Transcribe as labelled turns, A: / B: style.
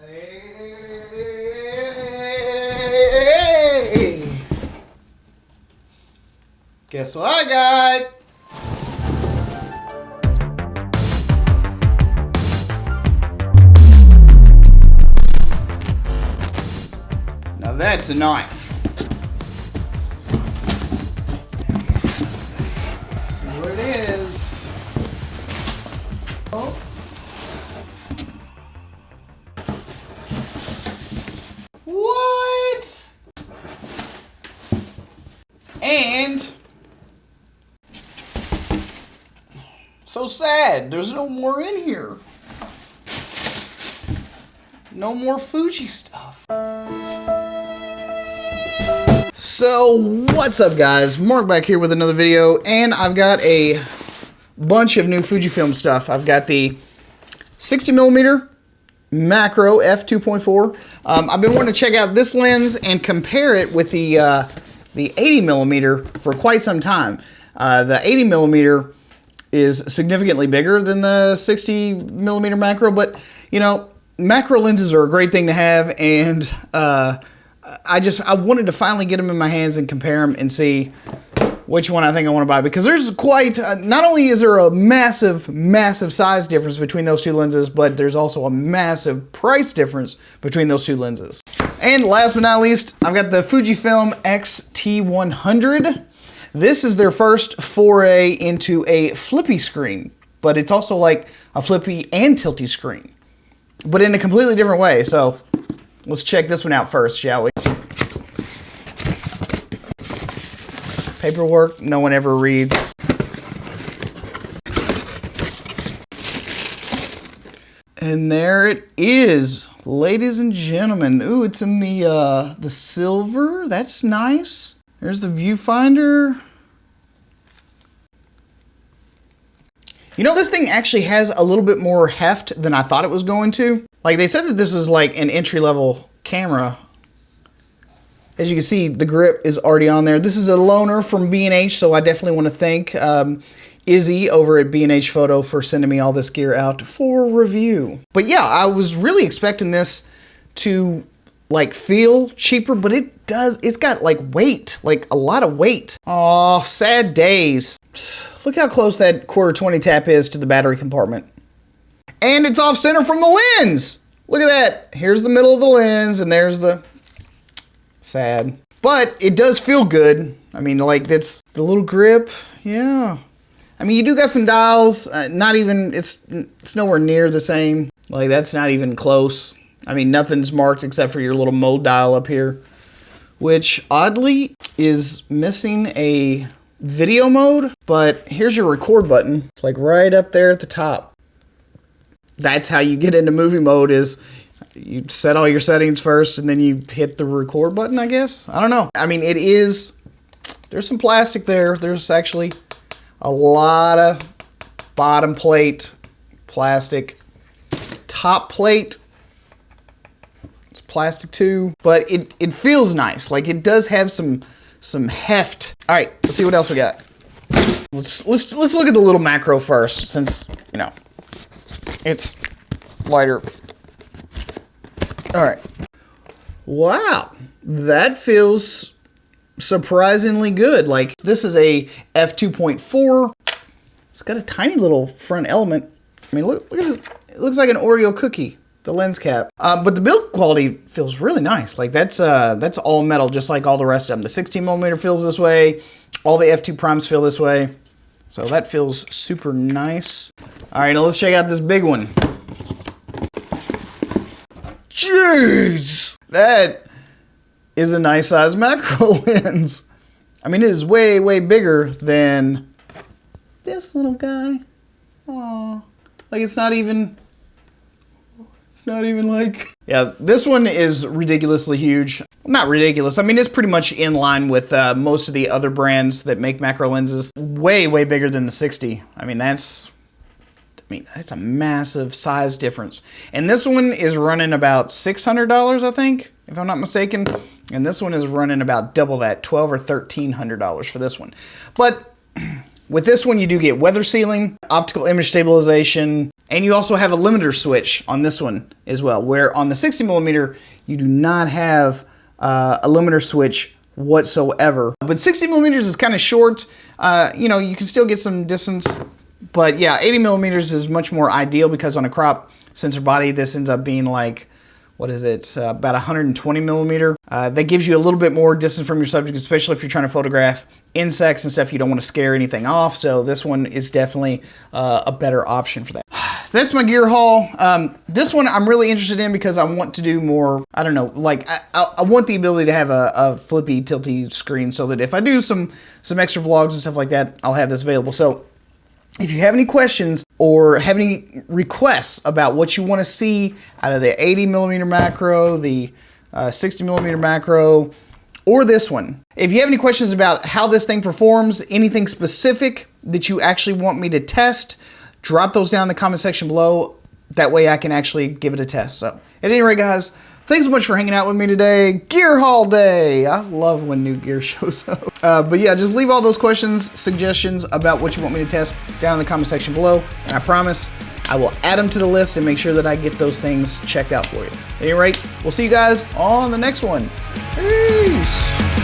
A: Hey! Guess what I got? Now that's a knife. Let's see what it is. Oh. What? And so sad, there's no more in here. No more Fuji stuff. So what's up guys, Mark back here with another video, and I've got a bunch of new Fujifilm stuff. I've got the 60mm macro f2.4. I've been wanting to check out this lens and compare it with the 80mm for quite some time. The 80mm is significantly bigger than the 60mm macro, but you know, macro lenses are a great thing to have, and I wanted to finally get them in my hands and compare them and see which one I think I want to buy, because there's quite, not only is there a massive size difference between those two lenses, but there's also a massive price difference between those two lenses. And last but not least, I've got the Fujifilm X-T100. This is their first foray into a flippy screen, but it's also like a flippy and tilty screen, but in a completely different way. So let's check this one out first, shall we? Paperwork no one ever reads. And there it is, ladies and gentlemen. Ooh, it's in the silver. That's nice. There's the viewfinder. You know, this thing actually has a little bit more heft than I thought it was going to. Like, they said that this was like an entry-level camera. As you can see, the grip is already on there. This is a loaner from B&H, so I definitely want to thank Izzy over at B&H Photo for sending me all this gear out for review. But yeah, I was really expecting this to like feel cheaper, but it does. It's got like weight, like a lot of weight. Aw, sad days. Look how close that 1/4-20 tap is to the battery compartment. And it's off center from the lens. Look at that. Here's the middle of the lens, and there's the... Sad. But it does feel good. I mean, like, that's the little grip. Yeah. I mean, you do got some dials. Not even, it's nowhere near the same. Like, that's not even close. I mean, nothing's marked except for your little mode dial up here, which oddly is missing a video mode. But here's your record button. It's like right up there at the top. That's how you get into movie mode, is you set all your settings first and then you hit the record button, I guess. I don't know. I mean, it is, there's some plastic there. There's actually a lot of bottom plate plastic. Top plate, it's plastic too, but it feels nice. Like, it does have some heft. All right, let's see what else we got. Let's look at the little macro first, since, you know, it's lighter. All right. Wow, that feels surprisingly good. Like, this is a f2.4. It's got a tiny little front element. I mean, look at this. It looks like an Oreo cookie, the lens cap. But the build quality feels really nice. Like, that's all metal, just like all the rest of them. The 16mm feels this way. All the f2 primes feel this way. So that feels super nice. All right, now let's check out this big one. Jeez, that is a nice size macro lens. I mean, it is way, way bigger than this little guy. Aw, like it's not even like, yeah, this one is ridiculously huge. Not ridiculous. I mean, it's pretty much in line with most of the other brands that make macro lenses. Way, way bigger than the 60. I mean, that's a massive size difference. And this one is running about $600, I think, if I'm not mistaken. And this one is running about double that, $1,200 or $1,300 for this one. But with this one, you do get weather sealing, optical image stabilization, And you also have a limiter switch on this one as well, where on the 60mm, you do not have a limiter switch whatsoever. But 60mm is kind of short. You know, you can still get some distance, but yeah, 80mm is much more ideal because on a crop sensor body, this ends up being like, what is it, about 120mm. That gives you a little bit more distance from your subject, especially if you're trying to photograph insects and stuff. You don't want to scare anything off, so this one is definitely a better option for that. That's my gear haul. This one I'm really interested in because I want to do more, I don't know, like I want the ability to have a flippy, tilty screen so that if I do some extra vlogs and stuff like that, I'll have this available. So if you have any questions or have any requests about what you want to see out of the 80mm macro, the 60mm macro, or this one, if you have any questions about how this thing performs, anything specific that you actually want me to test, drop those down in the comment section below. That way I can actually give it a test. So at any rate, guys, thanks so much for hanging out with me today. Gear haul day. I love when new gear shows up. But yeah, just leave all those questions, suggestions about what you want me to test down in the comment section below. And I promise I will add them to the list and make sure that I get those things checked out for you. At any rate, we'll see you guys on the next one. Peace.